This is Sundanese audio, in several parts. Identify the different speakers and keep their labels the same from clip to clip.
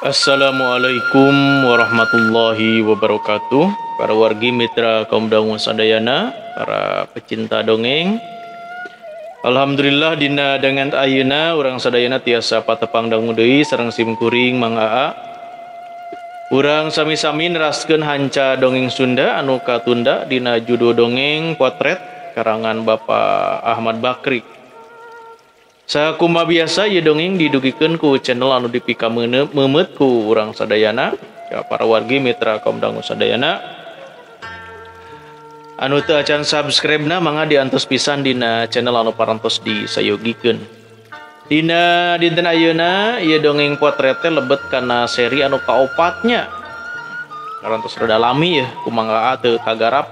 Speaker 1: Assalamualaikum warahmatullahi wabarakatuh. Para wargi mitra kaum dangu sadayana, para pecinta dongeng. Alhamdulillah dina dengan ayeuna urang sadayana tiasa patepang dangu deui sareng sim kuring Mang Aa. Urang sami-sami neraskeun hanca dongeng Sunda anu katunda dina judul dongeng potret karangan Bapak Ahmad Bakri. Sakumaha biasa ieu dongeng didugikeun ku channel anu dipika meumeut ku urang sadayana, ya para wargi mitra kaum dangu sadayana. Anu teu acan subscribe-na mangga diantos pisan dina channel anu parantos disayogikeun. Dina dinten ayeuna ieu dongeng potret teh lebet kana seri anu kaopatnya. Parantos rada lami ya kumaha teu kagarap.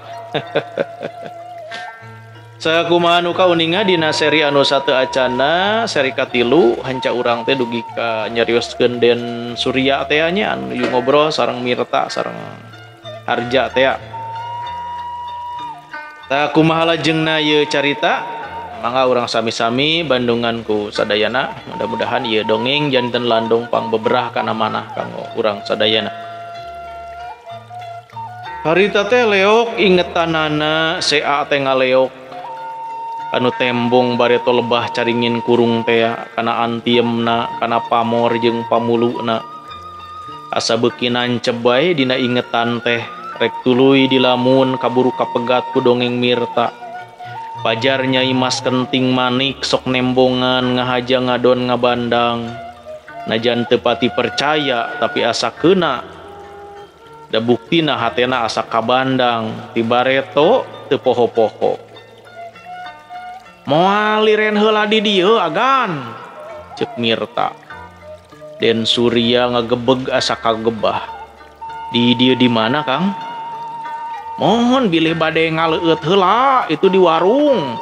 Speaker 1: Sakumaha anu kauninga dina seri anu sateu acana seri katilu hanca urang teh dugi ka nyarioskeun Den Surya teh nya anu ngobrol sareng Mirta sareng Harja teh. Sakumaha lajengna ieu carita mangga urang sami-sami bandungan ku sadayana. Mudah-mudahan ieu dongeng janten landung pangbeberah kana manah kanggo urang sadayana. Harita teh leok ingetanana sea teh ngaleok anu tembong bareto lebah caringin kurung teh kana antiemna kana pamor jeung pamuluna asa beukinan cebay dina ingetan teh rek tuluy dilamun kaburu kapegat ku dongeng Mirta pajar Nyai Mas Kenting Manik sok nembongan ngahaja ngadon ngabandang najan teu pati percaya tapi asa keuna da buktina hatena asa kabandang ti bareto teu poho-poho. Moal liren heula di dieu agan ceuk Mirta. Den Surya ngagebeg asa kagebah. Di dieu di mana Kang? Mohon bilih bade ngaleueut heula itu di warung.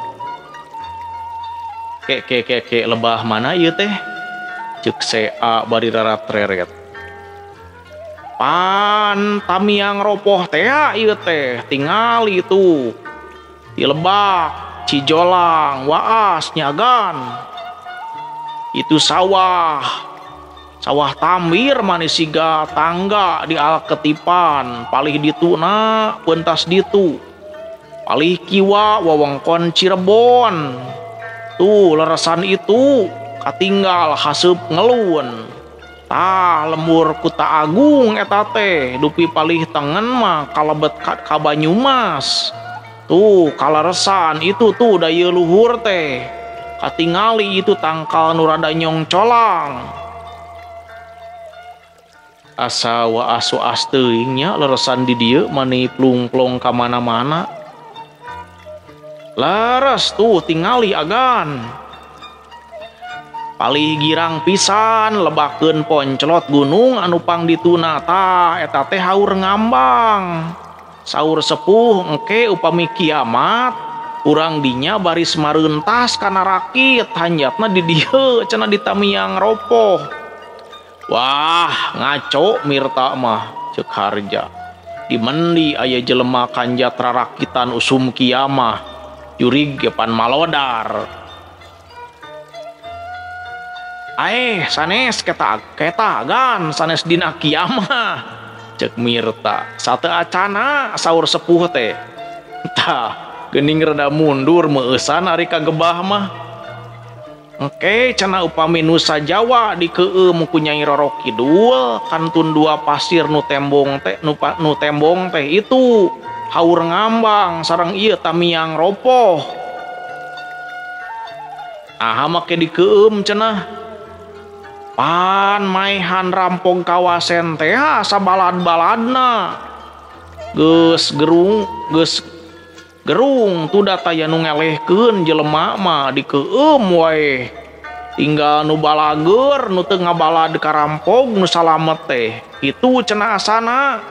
Speaker 1: Ke lebah mana ieu teh? Ceuk sea bari rarat-reret. Pan tamiang ropoh teh ieu teh tingali itu. Di lebah Cijolang, Waas, Nyagan. Itu sawah tambir manis siga tangga di Alketipan, palih dituna pentas ditu. Palih kiwa wewengkon Cirebon. Tuh leresan itu katinggal haseup ngeluun. Tah lembur Kuta Agung eta teh dupi palih tengen mah kalebet ka Banyumas. Tuh kalaresan itu tuh daya luhur teh katingali itu tangkal nu rada nyong colang asa waas teuing nya leresan di dieu mani plung-plung ka mana-mana laras tuh tingali agan palih girang pisan lebakeun ponclot gunung anu pang dituna tah eta teh haur ngambang. Saur sepuh engke upami kiamat urang dinya baris mareuntas kana rakit hanjatna di dieu cenah di tamiang ropoh. Wah ngaco Mirta mah ceuk Harja di mendi aya jelema kanjat rarakitan usum kiamah jurig gepan malodar. Sanes keta gan sanes dina kiamah cek Mirta sate acana saur sepuh teh tah geuning rada mundur meuesan ari kagebah mah engke cenah upami Nusa Jawa dikeueum ku Nyai Roro Kidul kantun dua pasir nu tembong teh itu haur ngambang sareng ieu tamiang ropoh aha make dikeueum cenah pan maihan rampong kawasen teh sabalad-baladna geus gerung tu data ya nu ngelehkeun jelema mah dikeueum wae tinggal nu balager nu teu ngabalad ka rampong nu salamet teh kitu cenah asana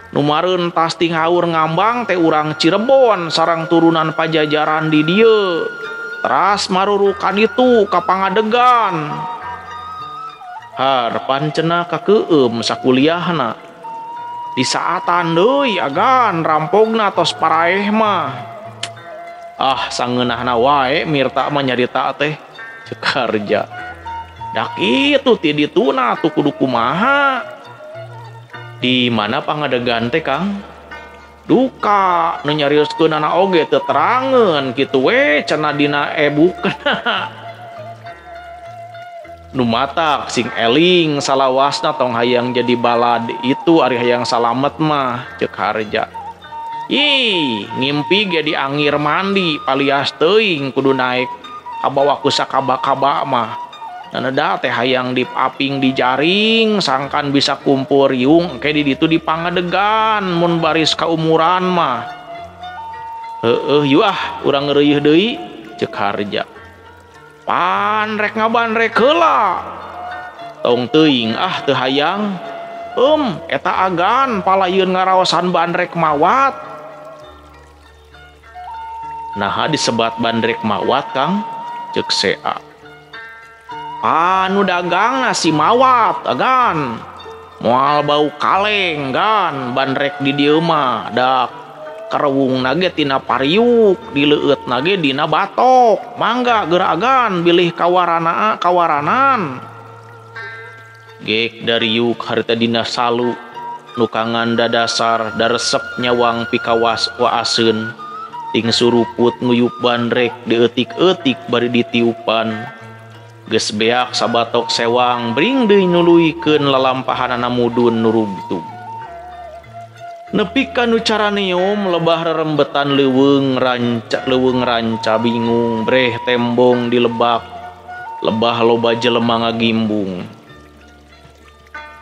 Speaker 1: nu mareuntas ting haur ngambang teh urang Cirebon sareng turunan Pajajaran di dieu teras marurukan itu ka Pangadegan. Harapan cenah kakeueum sakuliahna di saatan deui agan rampogna tos paraeh mah sangeunahna wae Mirta mah nyarita teh ceuk Harja dak itu ti dituna tuh kudu kumaha. Di mana pangadegan teh Kang? Duka nu nyarioskeun anak oge teu terangeun kitu we cenah dina e-bookna. Nu matak sing eling salawasna tong hayang jadi balad itu ari hayang salamet mah ceuk harja. Ih, ngimpi ge di angir mandi palias teuing kudu naik kabawa ku sakaba-kaba mah. Naneda teh hayang dipaping di jaring sangkan bisa kumpul riung engke di ditu dipangadegan mun baris kaumuran mah. Heueuh yu urang ngeureuyeuh deui ceuk harja. Pan rek ngabandrek heula. Tong teuing teu hayang. Eta agan palayeun ngaraosan bandrek mawat. Naha disebat bandrek mawat Kang? Ceuk sea. Anu dagang nasi mawat agan moal bau kaleng gan bandrek di dieu mah dak karewung nage tina pariuk dileueut nage dina batok mangga geragan bilih kawaranan gek dari yuk harita dina salu nukangan dadasar daresep nyawang pikawas waaseun ting suruput nguyup bandrek dieutik-eutik bari ditiupan. Geus beak sabatok sewang bring deui nuluykeun lalampahanana mudun nurubtug. Nepi ka nu caraneom lebah rerembetan leuweung ranca bingung breh tembong di lebak lebah loba jelema ngagimbung.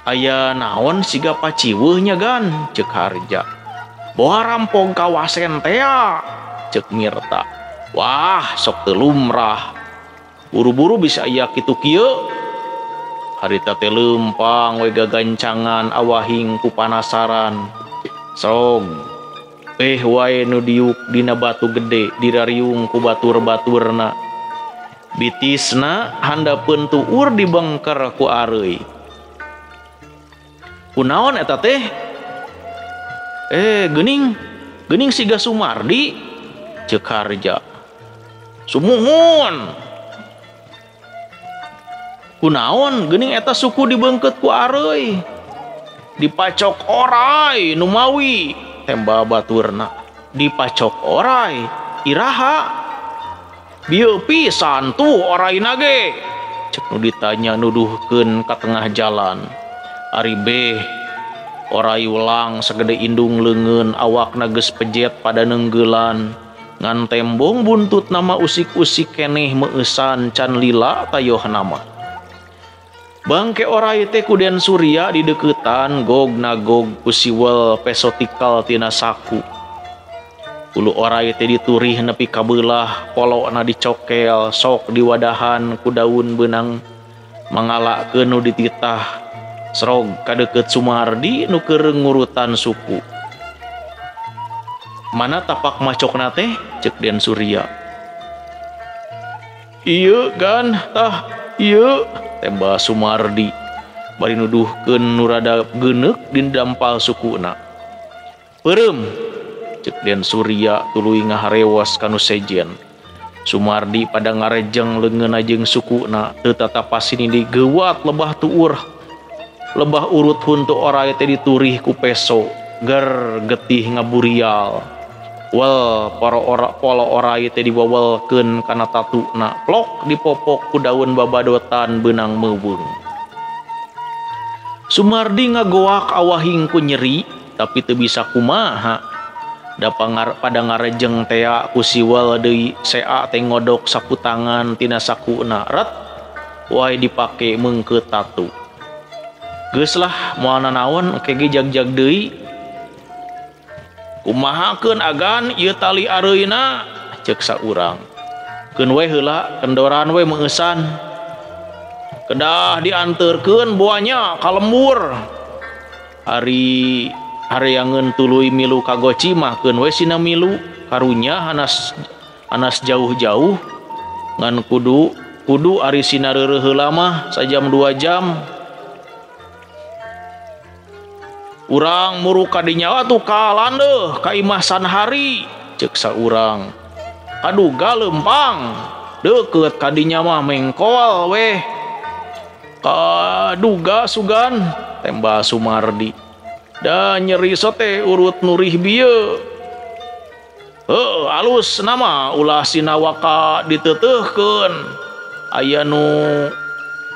Speaker 1: Aya naon siga paciweuh nya gan ceuk harja. Boha rampong kawasen teh ceuk Mirta. Wah sok teu lumrah. Buru-buru bisa aya kitu kieu. Harita teh leumpang we gagancangan awahing ku panasaran. Srog wae nu diuk dina batu gede dirariung ku batur-baturna. Bitisna handapeun tuur dibengker ku areuy. Kunaon eta teh? Geuning siga Sumardi ceuk harja. Sumuhun. Kunaon geuning eta suku dibengket ku areuy? Dipacok oray nu mawi temba baturna. Dipacok oray iraha? Bieu pisan tuh orayna ge. Cek nu ditanya nuduhkeun ka tengah jalan. Ari beh oray ulang sagede indung leungeun awakna geus pejet pada nenggeulan. Ngan tembong buntut nama usik-usik keneh meusan can lila tayohna mah. Bangke oray teh ku Den Surya di deketan gog nagog ku siwel pesotikal tina saku. Ulu oray teh diturih nepi ka beulah polona dicokel sok diwadahan ku daun beunang mangalakeun nu dititah srog ka deukeut Sumardi nu keur ngurutan suku. Mana tapak macokna teh ceuk Den Surya. Ieu gan tah ieu temba Sumardi bari nuduhkeun nu rada geuneuk di dampal sukuna. Peureum ceuk Den Surya tuluy ngaharewas kanu sejen. Sumardi pada ngarejeng leungeunna jeung sukuna teu tatapasin digeuwat lebah tuur. Lebah urut huntu oray teh diturih ku peso ger getih ngaburial. Wel polo oray teh dibawelkeun kana tatuna plok dipopok ku daun babadotan beunang meuweung. Sumardi ngagoak awahing ku nyeri tapi teu bisa kumaha. Da pada ngarejeng tea ku siwel deui sea teh ngodok sapu tangan tina sakuna ret wae dipake meungkeut tatu. Geus lah moal nanaon engke ge jag-jag deui. Kumahakeun agan ieu tali areuina ceuk saurang. Keun we heula kendoran we meusan. Kedah dianterkeun buahnya ka lembur. Hari hareangeun tuluy milu ka goci mah keun we sina milu karunya hanas jauh-jauh ngan kudu ari sina reureuh heula mah sajam 2 jam. Urang muru kadinya tuh kalandeuh ka imah sanhari ceuk saurang. Kaduga leumpang deukeut kadinya mah mengkol weh. Kaduga sugan tembak Sumardi. Da nyeri sote urut nurih bieu. Alus nama ulah sinawaka ditetehkeun. Aya nu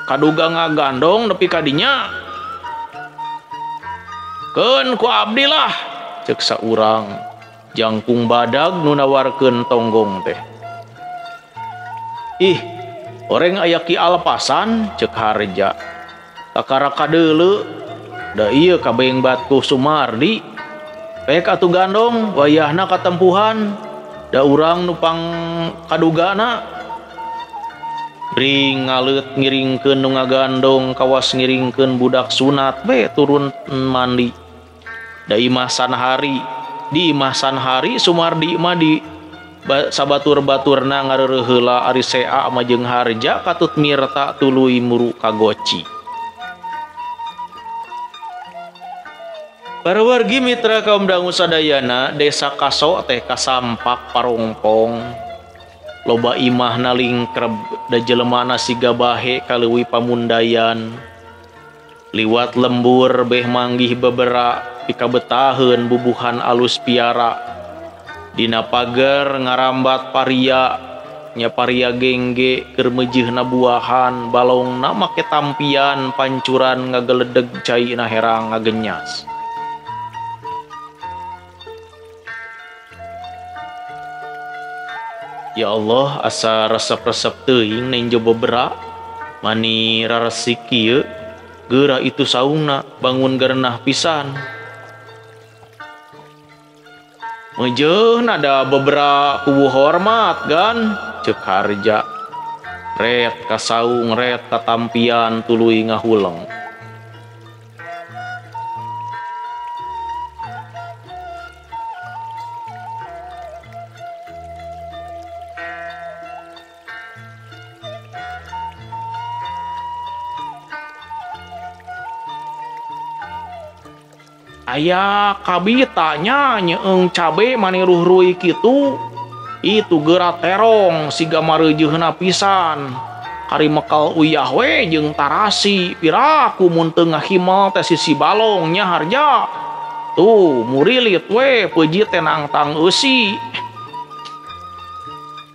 Speaker 1: kaduga ngagandong nepi kadinya. Keun ku abdi lah ceuk saurang jangkung badag nu nawarkeun tonggong teh. Ih, oreng aya ki alpasan ceuk Harja. Takara kadeuleu da ieu kabeng batku Sumardi. Pek atuh gandong wayahna katempuhan da urang nupang kadugana. Bring ngaleut ngiringkeun nu ngagandong kawas ngiringkeun budak sunat we turun mandi. Da imah sanhari di imah sanhari Sumardi mah di sabatur-baturna ngareureuh heula ari sea mah jeung Harja katut mirta tuluy muru kagoci. Para wargi mitra kaum dangu sadayana desa Kaso teh kasampak parongpong. Loba imah nalingkreb da jelemana siga bahe kaleuwih pamundayan. Liwat lembur beh manggih bebera pikabetaheun bubuhan alus piara. Dina pager ngarambat paria nya paria gengge keur meujeuhna buahan balongna make tampian pancuran ngageledeg caina herang ngagenyas. Ya Allah, asa resep-resep teuing nenjo bebera mani raresik kieu geura itu saungna bangun gerenah pisan. Meujeun ada bebera kubu hormat gan ceuk Harja. Ret ka saung ret ka tampian tuluy ngahuleng. Aya kabitanya nyeung cabe mani ruh-ruih kitu. Itu geura terong siga mareujeunna pisan. Hari mekal uyah we jeung tarasi piraku mun teu ngahimel teh sisi balongnya Harja. Tuh murilit we peujit teh nangtang eusi.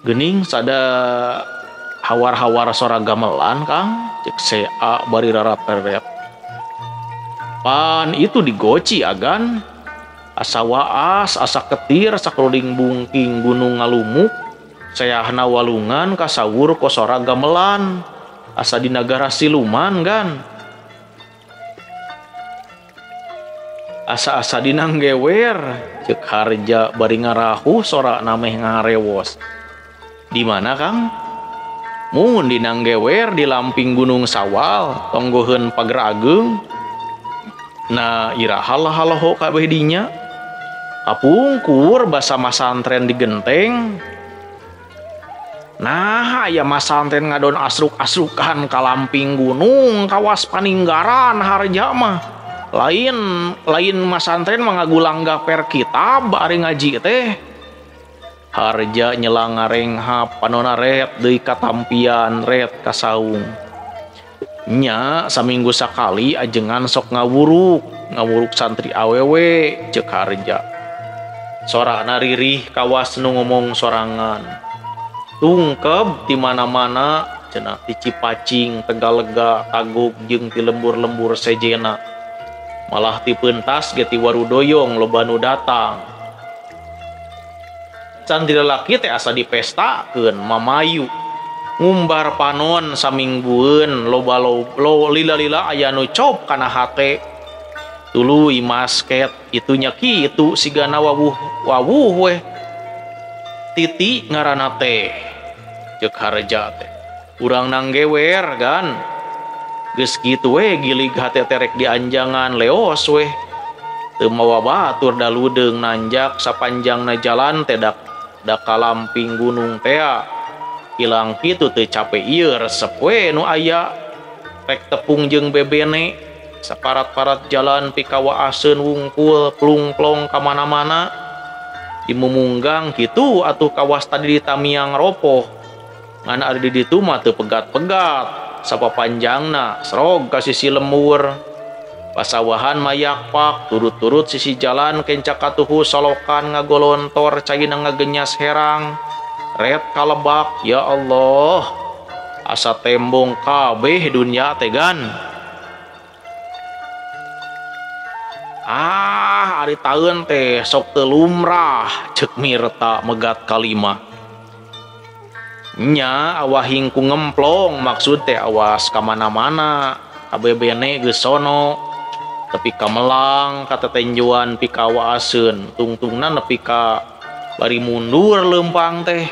Speaker 1: Geuning sada hawar-hawar sora gamelan Kang ceuk sea bari rarat-ret. Pan itu digoci agan asa waas asa ketir sakeling bungking gunung ngalumuk sayahna walungan kasawur kosora gamelan asa di nagara siluman gan asa-asa dinanggewer ceuk Harja bari ngarahu sora nameh ngarewos. Di mana Kang? Mun dinanggewer di lamping Gunung Sawal tonggoheun pager ageung. Nah iraha kabeh dinya kapungkur basa masantren di genteng. Nah aya masantren ngadon asruk-asrukan ka lamping gunung kawas paninggaran Harja mah lain masantren mangagulang gaper kitab ari ngaji teh. Harja nyelang ngarenghap panona ret deui katampian ret ka saung. Nya saminggu sakali ajengan sok ngawuruk santri awewe ceuk Harja. Sorana ririh kawas nu ngomong sorangan. Tungkeb di mana-mana cenah ti Cipacing, Tegalega, Taguk jeung ti lembur-lembur sejena. Malah ti peuntas ge ti Warudoyong loba nu datang. Santri lalaki teh asa dipestakeun mamayu. Ngumbar panon saminggueun loba lila-lila aya nu cop kana hate. Tuluy masket itunya kitu sigana wawuh we. Titi ngaranna teh ceuk Harja teh. Urang nanggewer gan. Geus kitu we gilig hate terek dianjangan leos we. Teu mawa batur daludeung nanjak sapanjangna jalan teh dak ka lamping gunung teh. Hilang kitu teu capek ieu resep we nu aya rek tepung jeung bebene saparat-parat jalan pikawaaseun wungkul plung-plong ka mana-mana dimumunggang kitu atuh kawas tadi di Tamiang Ropoh ngan ari di ditu mah teu pegat-pegat sapapanjangna srog ka sisi lembur. Pasawahan mayak pak turut-turut sisi jalan kencak katuhu solokan ngagolontor caina ngagenyas herang red kalebak. Ya Allah, asa tembong kabeh dunya tegan. Ari taeun teh sok teu lumrah ceuk Mirta megat kalima. Nya awahing ku ngemplong maksud teh awas ka mana-mana kabebene geus sono tepi ka melang kata tenjuan pikawa aseun tungtungna nepi ka bari mundur leumpang teh.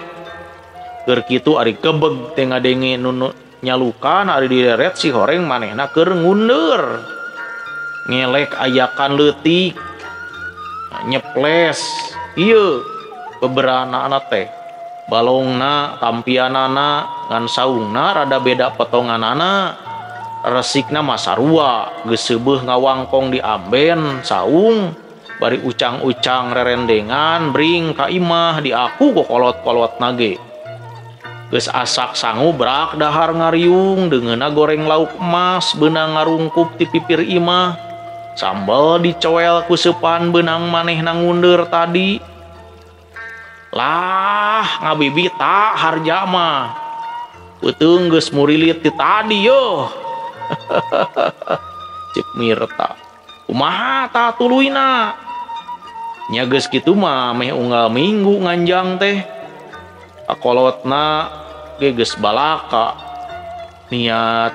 Speaker 1: Keur kitu ari gebeg teh ngadenge nu nyalukan ari direret si horeng manehna keur ngundur. Ngelek ayakan leutik nyeples ieu beberana teh balongna tampianana ngan saungna rada beda potonganana. Resikna masarua geus seubeuh ngawangkong di amben saung bari ucang-ucang rerendengan bring ka imah di aku kokolot-kolot nage. Geus asak sangu brak dahar ngariung deungeuna goreng lauk emas beunang ngarungkup ti pipir imah. Sambal dicoel ku seupan beunang manehna ngundur tadi. Lah ngabibi tak harja mah peuteung geus murilit ti tadi yo. Cek Mirta kumaha ta tuluina. Nya geus kitu mah meh unggal minggu nganjang teh akolotna ge geus balaka niat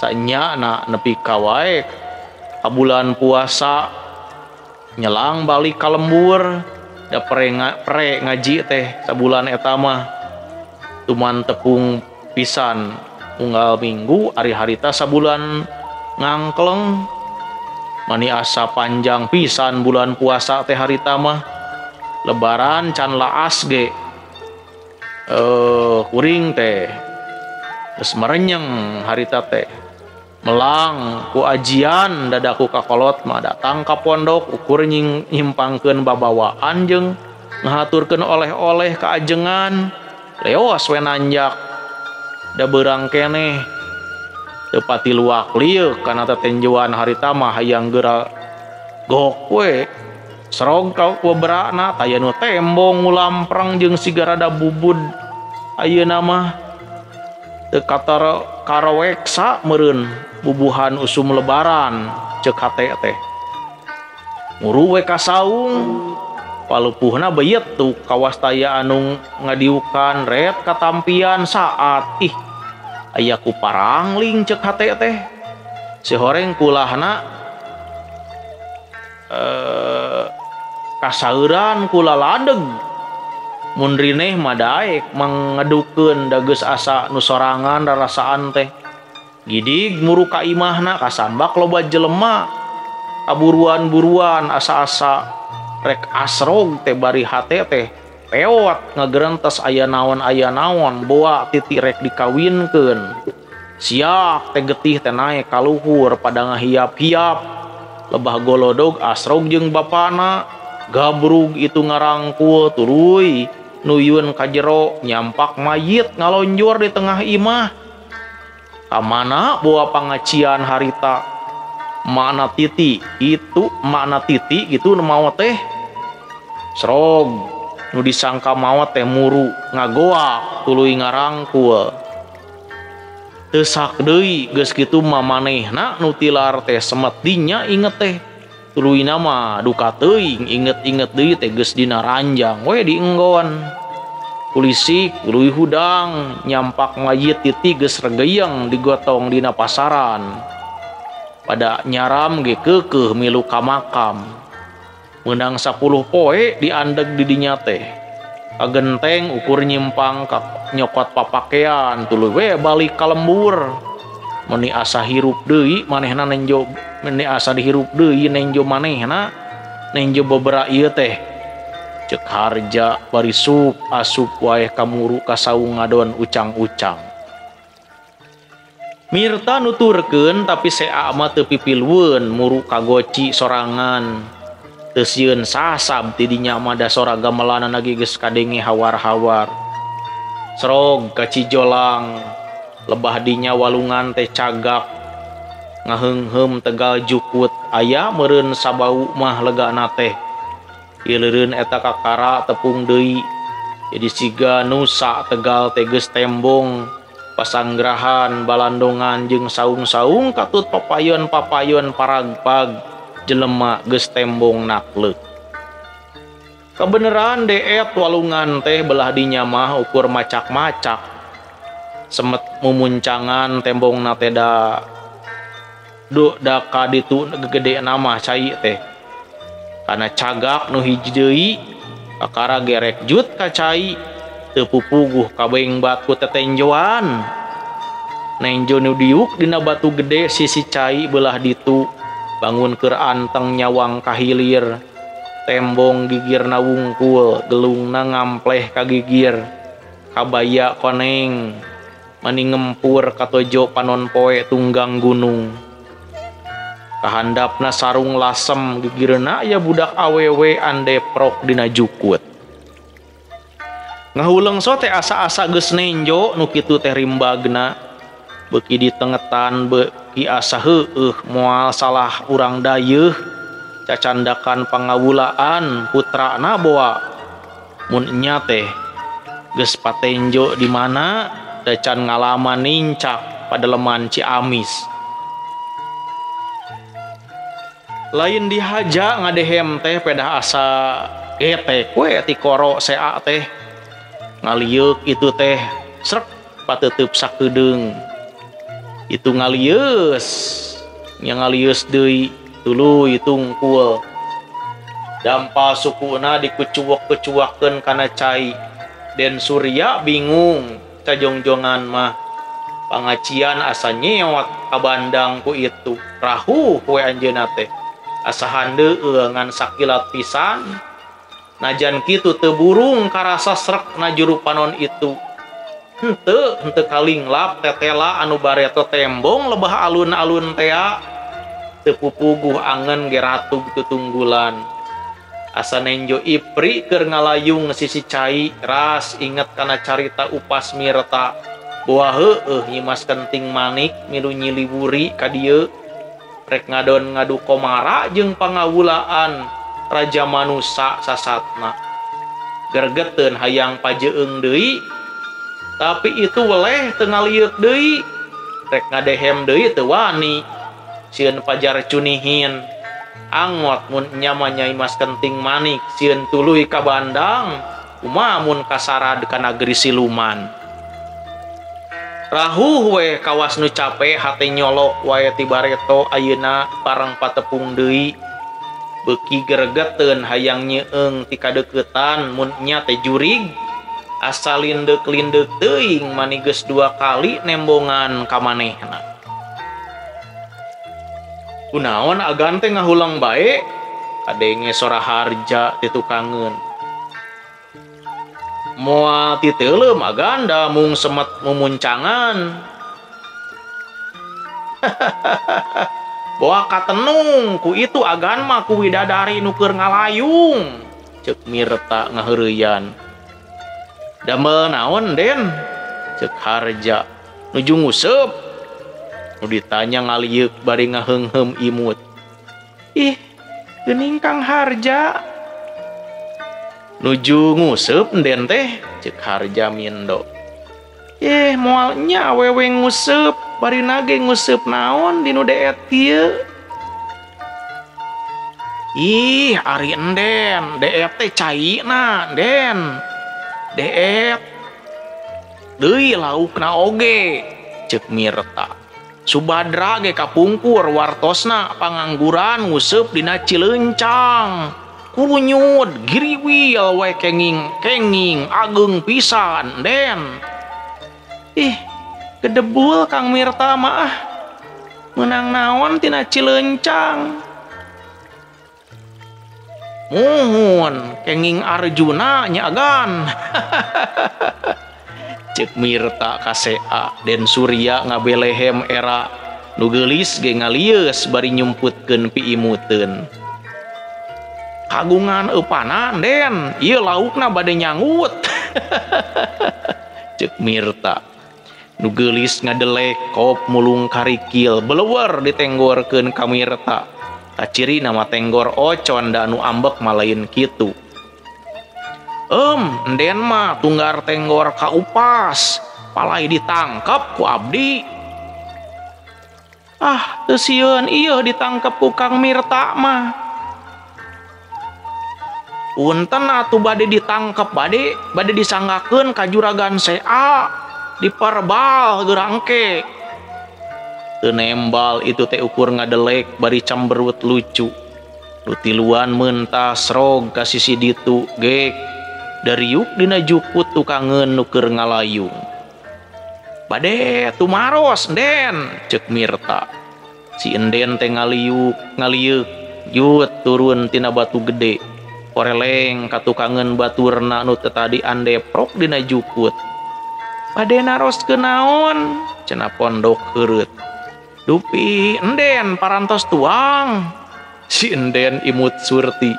Speaker 1: sanyana nepi ka wae ka bulan puasa nyelang balik ka lembur da pre ngaji teh sabulan eta mah tuman tepung pisan unggal minggu ari harita sabulan ngangkleng mani asa panjang pisan bulan puasa teh harita mah lebaran can laas ge kuring teh geus merenyeng harita teh melang ku ajian dadaku ka kolot mah datang ka pondok ukur nyimpangkeun babawaan jeung ngahaturkeun oleh-oleh ka ajengan leos we nanjak da beurang keneh teu pati luak lieu kana tetenjuan harita mah hayang geura gok we srog ka beberana taya nu tembong ngulamprang jeung siga rada bubud ayeuna mah teu karaweksa meureun bubuhan usum lebaran ceuk hate teh nguru we ka saung palupuhna beuyeut tuh kawastaya anu ngadiukan red katampian saat ih aya ku parangling ceuk hate teh si horeng kulahna kasauran kula ladeg mun rineh mah daek mangedukeun da geus asa nu sorangan rarasaan teh gidig muru ka imahna kasambak loba jelema kaburuan-buruan asa-asa rek asrog teh bari hate teh peot ngagerentes aya naon boa titi rek dikawinkeun siap teh getih teh naek ka luhur pada ngahiap-hiap lebah golodog asrog jeung bapana gabrug itu ngarangkul tuluy nuyun ka jero nyampak mayit ngalonjor di tengah imah kamana bawa pangacian harita makna titi itu makna titi gitu nu maot teh srog nu disangka maot teh muru ngagoak tuluy ngarangkul teu sak deui geus kitu mah manehna nu tilar teh semet dinya inget teh tuluyna mah duka teuing inget-inget deui teh geus dina ranjang we dienggon polisi tuluy hudang nyampak mayit titi geus regeyeng digotong dina pasaran pada nyaram ge keukeuh milu ka makam meunang 10 poe diandeg di dinya teh kagenteng ukur nyimpang ka nyokot papakean tuluy we balik ka lembur meni asa hirup deui manehna nenjo meni asa dihirup deui nenjo manehna nenjo beberapa ieu teh ceuk harja bari sup asup wae kamuru ka saung ngadon ucang-ucang. Mirta nuturkeun tapi sea mah teu pipilweun muru kagoci sorangan teu sieun sasab ti dinya mah da sora gamelanna ge geus kadenge hawar-hawar srog ka Cijolang lebah dinya walungan teh cagak ngaheungheum tegal jukut aya meureun sabau mah legana teh ileureun eta kakara tepung deui jadi siga nusa tegal teges tembong pasanggrahan balandongan jeung saung-saung katut papayeun-papayeun paragpag jelema geus tembong nakleuk. Kebeneran deet walungan teh belah dinya mah ukur macak-macak semet mumuncangan tembongna teh da ka ditu gede nama cai teh kana cagak nu hiji deui kakara gerek jut ka cai teu pupuguh kabeng batu tetenjoan nenjo nu diuk dina batu gede sisi cai belah ditu bangun keur anteng nyawang kahilir tembong gigirna wungkul gelungna ngampleh ka gigir kabaya koneng mani ngempur katojo panon poe tunggang gunung kahandapna sarung lasem gigirna ya budak awewe andeprok dina jukut ngahuleung so teh asa-asa geus nenjo nu kitu teh rimbagna beuki ditengetan beuki asa heueuh moal salah urang dayeuh cacandakan pangawulaan putrana boa mun nya teh geus patenjo di mana da can ngalaman nincak padaleman Ciamis. Lain dihaja ngadehem teh pedah asa getek we ti koro sea teh ngalieuk itu teh srek pateuteub sakedeung itu ngalieus nya ngalieus deui tuluy tungkul dampal sukuna dikucuwek-kucuwakeun kana cai Den Surya bingung cajongjongan mah pangacian asa nyewat kabandang ku itu rahu we anjeunna teh asa handeueul ngan sakilat pisan najan kitu teu burung karasa srek na juru panon itu henteu kalinglap tetela anu bareto tembong lebah alun-alun tea teu pupuguh angen ge ratug tutunggulan asa nenjo ipri keur ngalayung sisi cai ras inget kana carita upas mirta boa heueuh nyimas kenting manik milu nyiliburi ka dieu rek ngadon ngadu komara jeung pangawulaan raja manusa sasatna gergeteun hayang pajeung deui tapi itu weleh teu ngalieuk deui rek ngadehem deui teu wani sieun pajar cunihin angot mun nya mah nyai mas kenting manik sieun tuluy ka bandang kumaha mun kasarad ka nageri siluman rahuh we kawas nu cape hate nyolok wae ti bareto ayeuna parang patepung deui beuki gregeteun hayang nyeueung ti kadeuketan mun nya teh jurig asa lindeuk-lindeuk teuing mani geus 2 kali nembongan ka manehna kunaon agan teh ngahulang bae kadenge sora harja ti tukangeun moal ti teuleum agan da mung semet mumuncangan boa katenung ku itu agan mah ku widadari nu keur ngalayung ceuk Mirta ngaheureuyan damel naon Den ceuk harja nuju nguseup nu ditanya ngalieuk bari ngaheungheum imut ih geuning Kang Harja nuju nguseup Den teh ceuk harja mindo moal nya awewe nguseup bari nage nguseup naon dinu deet kieu ih ari enden deet teh caina Den deet deui laukna oge ceuk Mirta Subadra ge kapungkur wartosna pangangguran nguseup dina Cileuncang kunyut giriwil we kenging ageung pisan Den ih gedebul Kang Mirta mah menang naon tina Cileuncang muhun kenging Arjuna nyagan ceuk Mirta kasea Den Surya ngabelehem era nu geulis ge ngalieus bari nyumputkeun piimuteun kagungan eupanan Den ieu laukna bade nyangut ceuk Mirta nu geulis ngadelek kop mulung karikil beleuwer ditenggorkeun ka Mirta. Ciri nama tenggor ocon da anu ambek malain kitu. Enden mah tunggar tenggor ka upas, palai ditangkap ku abdi. Teu sieun ieu ditangkap ku Kang Mirta mah. Punten atuh bade ditangkap bade disanggakeun ka juragan Sea, diperbal gerangke. Teu nembal itu teh ukur ngadelek bari camberut lucu. Nu tiluan mentas rog ka sisi ditu gek dariuk dina jukut tukangeun nu keur ngalayung. Bade tumaros Enden, ceuk Mirta. Si Enden teh ngaliuk yut turun tina batu gede. Koreleng katukangeun baturna nu teu tadi andeprok dina jukut. Bade naroskeun naon? Cenah pondok heureut. Dupi Enden parantos tuang. Si Enden imut surti.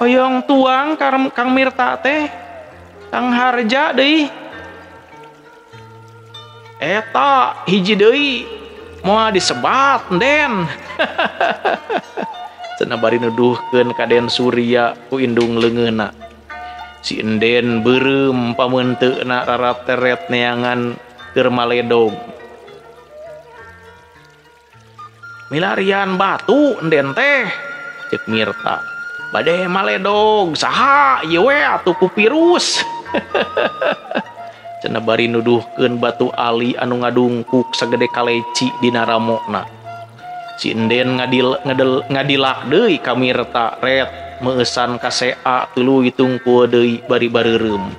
Speaker 1: Hoyong tuang Kang Mirta teh. Kang Harja deui. Eta hiji deui moal disebat Enden. Cenah bari nuduhkeun ka Den Surya ku indung leungeunna. Si Enden beureum pameunteuna rarat teret neangan keur maledog. Milarian batu Enden teh, ceuk Mirta. Bade maledog saha ieu we atuh ku virus. Cenah bari nuduhkeun batu ali anu ngadungkuk sagede kaleci dina ramona. Si Enden ngadilak deui ka Mirta ret meusan ka Sea tuluy tungkul deui bari bareureum.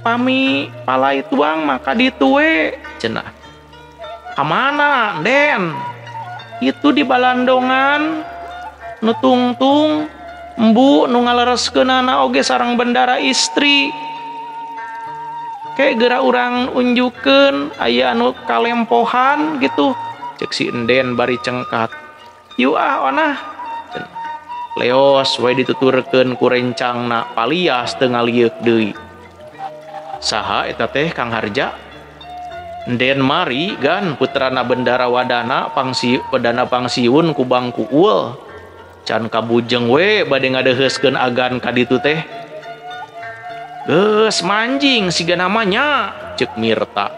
Speaker 1: Pami palai tuang maka ditu we cenah. Kamana Den? Itu di Balandongan nu tungtung embu nu ngalereskeunana oge sareng bendara istri. Kayak geura urang unjukeun aya anu kalempohan gitu. Cek si Enden bari cengkat. Yu onah. Leos we dituturkeun ku rencangna palias teu ngalieup deui. Saha eta teh Kang Harja? Enden mari gan putrana bendara wadana pangsiun ku Bangku Uul. Can kabujeng we bade ngadeheuskeun agan ka ditu teh. Geus manjing siga namanya, ceuk Mirta.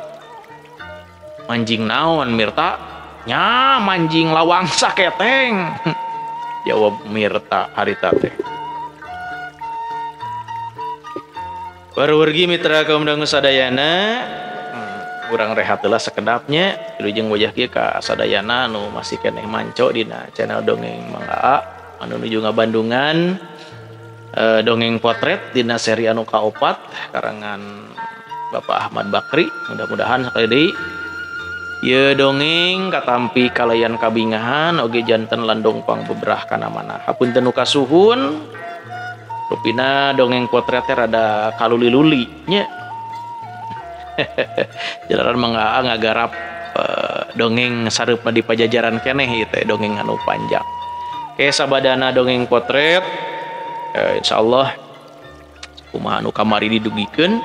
Speaker 1: Manjing naon Mirta? Nya manjing lawang saketeng. Jawab Mirta harita teh. Warwargi mitra kaum dangu sadayana, urang rehat heula sakedapnya wilujeng wajah kieu ka sadayana anu masih keneh manco dina channel Dongeng Mang Aa anu nuju ngabandungan dongeng potret dina seri anu kaopat karangan Bapak Ahmad Bakri. Mudah-mudahan sakali deui ieu dongeng katampi kalayan kabingahan oge janten landong pang beberah kana mana. Hapunten nu kasuhun rupina dongeng potret teh rada kaluli-luli nya. Jalaran Mang Aa ngagarap dongeng sareupna di pajajaran keneh ieu teh dongeng anu panjang. Oke sabadana dongeng potret insyaallah kumaha anu kamari didugikeun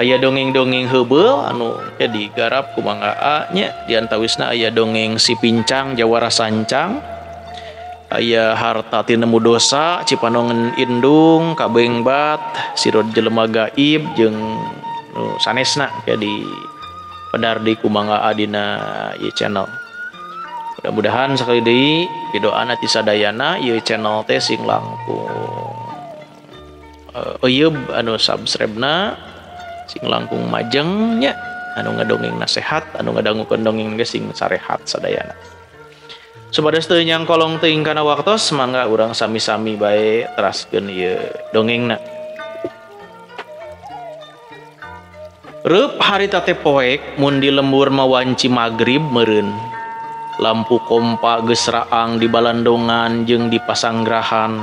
Speaker 1: aya dongeng-dongeng heubeul anu ke digarap ku Mang Aa nya diantawisna aya dongeng Si Pincang Jawara Sancang, aya Harta Ti Nemu Dosa Cipanongen Indung Kabengbat Sirod Jelema Gaib jeung nu sanesna ke di pedardi ku Mang Aa dina ieu channel. Mudah-mudahan sakali deui pidoana ti sadayana ieu channel teh sing langkung euyeup anu subscribe-na sing langkung majeng nya anu ngadongeng nasehat anu ngadangukeun dongeng ge sing sarehat sadayana. Supados teu nyang kolong teuing kana waktos mangga urang sami-sami bae teraskeun ieu dongengna. Reup harita teh poek mun di lembur mawanci magrib meureun. Lampu kompa geus raang di Balandongan jeung di Pasanggrahan.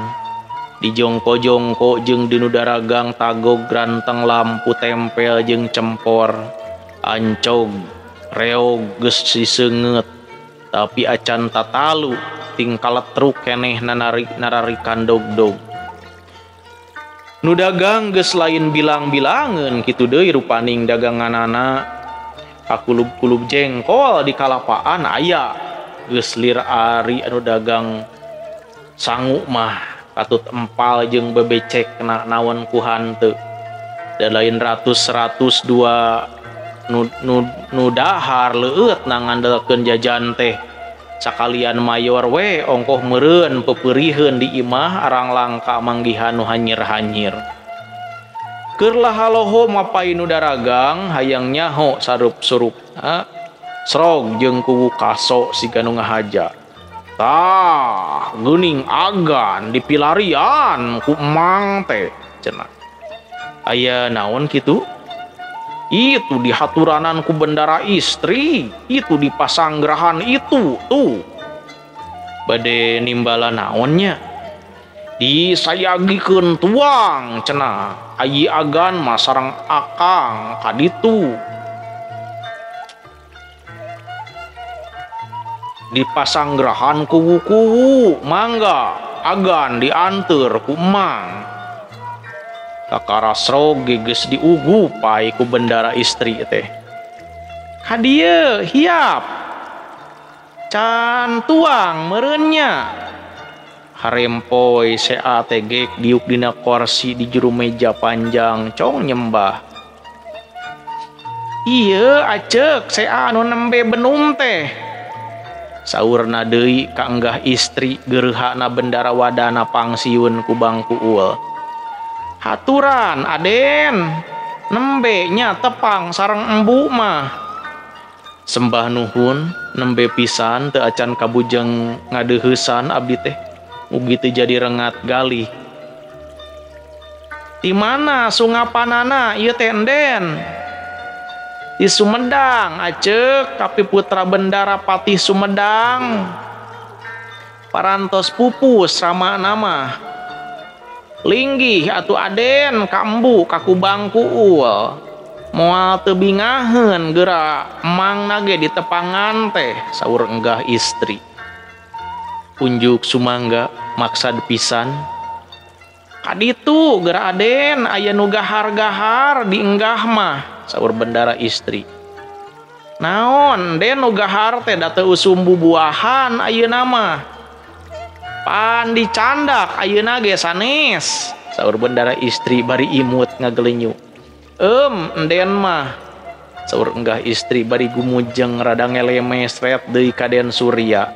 Speaker 1: Di jongko-jongko jeung di nu daragang tagog granteng lampu tempel jeung cempor. Ancog reog geus siseungeut. Tapi acan tatalu ting kaletruk keneh nararikan dog-dog. Nu dagang geus lain bilang-bilangeun kitu deui rupaning daganganana. Kakulub-kulub jengkol di kalapaan aya. Geus lir ari anu dagang sangu mah katut empal jeung bebecek kena naon ku hanteu. Da lain ratus dua nu dahar leueut nangandelkeun jajan teh. Sakalian mayor we ongkoh meureun pepeurieun di imah arang langka manggihan nu hanyir-hanyir. Keur lahaloho mapai nu daragang hayang nyaho sarup-surup srog jeung kuwu kaso siga nu ngahaja. Tah geuning agan dipilarian ku emang teh cenah. Aya naon kitu? Itu di haturanan ku bendara istri, itu di pasanggrahan itu tuh. Bade nimbala naonnya? Disayagikeun tuang cenah. Ayi agan mah sareng akang kaditu. Di pasanggrahan kuwu-kuwu mangga agan dianteur ku emang. Kakara srog geus diugu pai ku bendara istri teh. Hadieu hiap. Can tuang meureunnya. Harempoy sea teh gek diuk dina kursi di juru meja panjang cong nyembah. Ieu aceuk sea anu nembe benum teh. Saurna deui ka enggah istri geureuhana bendara wadana pangsiun ku bangku ueul. Haturan aden nembe nya tepang sareng embu mah. Sembah nuhun nembe pisan teu acan kabujeng ngadeuheusan abdi teh ugi teu jadi rengat galih. Di mana sungapanana ieu teh enden? Di Sumedang aceuk kapi putra bendara Patih Sumedang. Parantos pupus ramana mah. Linggih atuh aden ka embu ka ku bangku ueul. Moal teu bingaheun geura emangna ge di tepangan teh saur enggah istri. Unjuk sumangga maksad pisan. Kaditu geura aden aya nu gahar-gahar di enggah mah saur bendara istri. Naon den nu gahar teh da teu usum bubuahan ayeuna mah. Pan dicandak ayeuna ge sanes saur bendara istri bari imut ngagelenyu. Enden mah saur enggah istri bari gumujeng rada ngelemes ret deui ka Den Surya.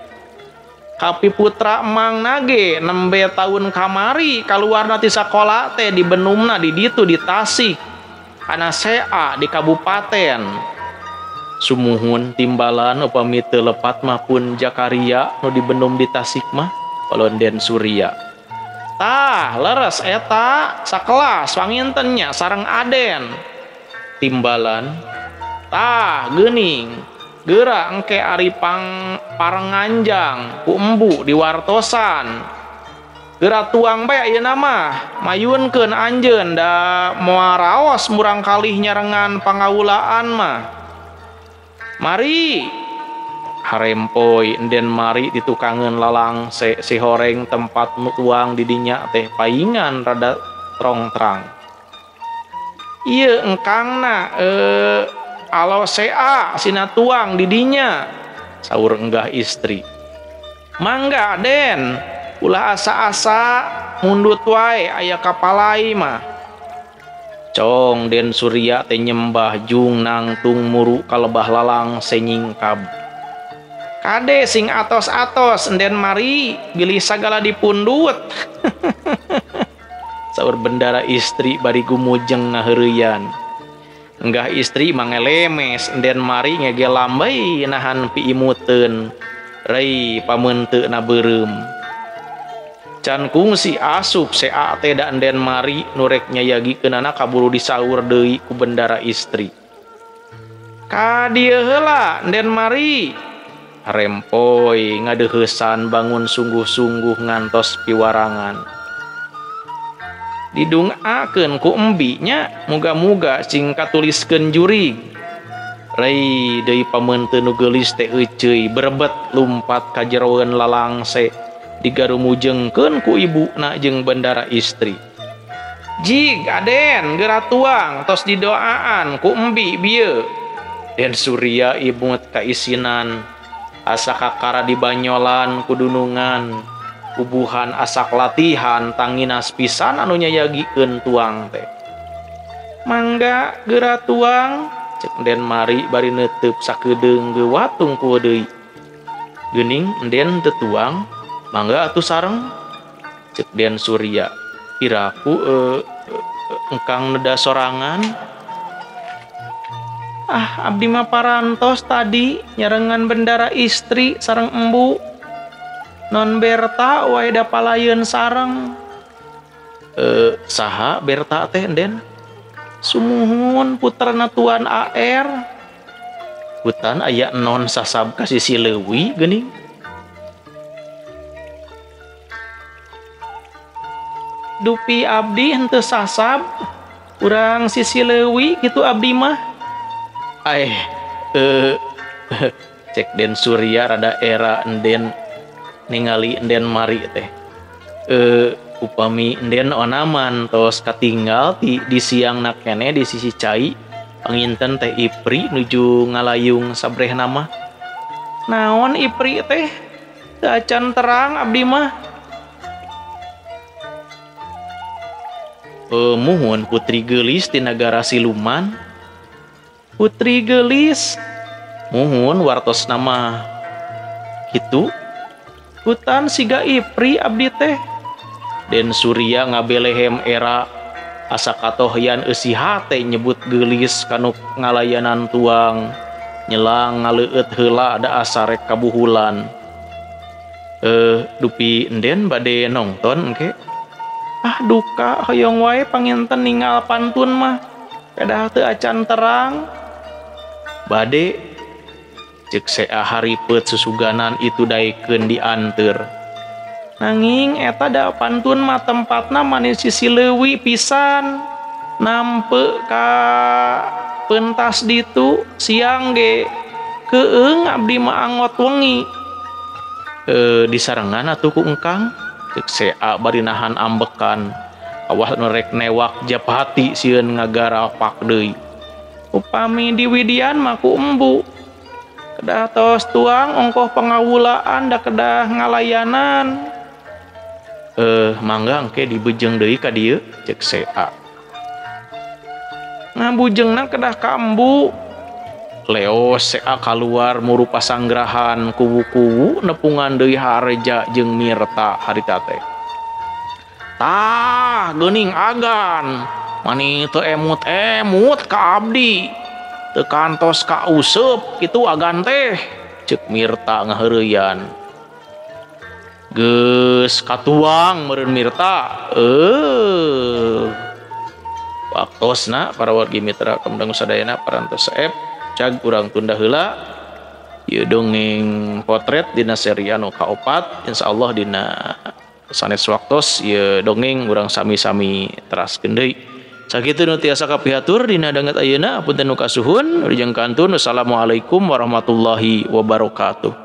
Speaker 1: Kapi putra emangna ge nembe taun kamari kaluarna ti sakola teh di benumna di ditu di Tasik kana sea di kabupaten. Sumuhun timbalan upami teu lepat mah pun Jakaria nu di benum di Tasik mah Palon Den Surya. Tah leres eta sakelas wangintennya sareng aden. Timbalan tah geuning geura engke ari parenganjang ku embu di wartosan. Geura tuang bae ayeuna mah mayunkeun anjeun da moal raos murang kalih nyarengan pangawulaan mah. Mari harempoy enden mari ditukangeun lalang si horeng tempat nu tuang di dinya teh paingan rada trong-trang. Ieu engkangna alo sea sina tuang di dinya saur enggah istri. Mangga den ulah asa-asa mundut wae aya kapalai mah. Cong Den Surya teh nyembah jung nangtung muru kalebah lalang senyingkab. Kade sing atos-atos enden mari bilih sagala dipundut. Saur bendara istri bari gumujeng ngaheureuyan. Enggah istri mangelemes enden mari ngege lambai nahan piimuteun rei pameunteuna beureum. Can kungsi asup sea teh da enden mari nu rek nyayagikeunana kaburu disaur deui ku bendara istri. Ka dieu heula enden mari. Rempoy ngadeuheusan bangun sungguh-sungguh ngantos piwarangan. Didungakeun ku embi nya muga-muga sing katuliskeun jurig. Rei deui pameunteun nu geulis teh euceuy berebet lumpat ka jeroeun lalangse digarumujengkeun ku ibuna jeung bendara istri. Jig aden geura tuang tos didoaan ku embi bieu. Den Surya imut kaisinan asa kakara di banyolan kudunungan ubuhan asak latihan tanginas pisan anu nyayagikeun tuang teh. Mangga geura tuang cek den mari bari neuteup sakedeung gewatung ku deui. Geuning den teu tuang mangga atuh sareng cek den Surya. Iraku engkang neda sorangan. Abdi mah parantos tadi nyarengan bendara istri sareng embu. Non Berta wae da palayeun sareng. Saha Berta teh den? Sumuhun puterna Tuan AR. Hutan aya non sasab ka sisi leuwih geuning. Dupi abdi henteu sasab urang sisi leuwih kitu abdi mah. Cek den Surya rada era enden ningali enden mari teh. Upami enden onaman tos katinggal di siangna keneh di sisi cai panginten teh Ipri nuju ngalayung sabrehna mah. Naon Ipri teh? Teu acan terang abdi mah. Muhun Putri Gelis di negara siluman. Putri Gelis muhun wartos nama kitu. Hutan siga Ipri abdi teh. Den Surya ngabelehem era asa katohyan eusi hate nyebut Gelis kanu ngalayanan tuang nyelang ngaleueut heula ada asa rek kabuhulan. Dupi enden bade nongton engke. Duka hoyong wae panginten ninggal pantun mah kedah teu acan terang. Bade cek sea haripeut susuganan itu daekeun dianteur. Nanging eta da pantun mah tempatna manis sisi leuwih pisan. Nampe ka pentas ditu siang ge keung abdi mah angot wengi. Disarengan atuh ku engkang cek sea bari nahan ambekan awah nu rek newak japati sieun ngagarapak deui. Upami di Widian mah ku embu kedah tos tuang ongkoh pangawulaan da kedah ngalayanan. Mangga engke dibujeng deui ka dieu cek sea. Ngabujengna kedah ka embu. Leos sea kaluar muru pasanggrahan kuwu-kuwu nepungan deui Harja jeung Mirta harita teh. Tah geuning agan mani teu emut-emut ka abdi. Teu kantos ka useup kitu agan teh ceuk Mirta ngaheureuyan. Geus katuang meureun Mirta. Waktosna para wargi mitra kamdang sadayana parantos saeb cag urang tunda heula ieu dongeng potret dina seri anu kaopat insyaallah dina sanes waktos ieu dongeng urang sami-sami teraskeun deui sakitu nu tiasa kapihatur dina danget ayeuna punten nu kasuhun urang kantun. Wassalamualaikum warahmatullahi wabarakatuh.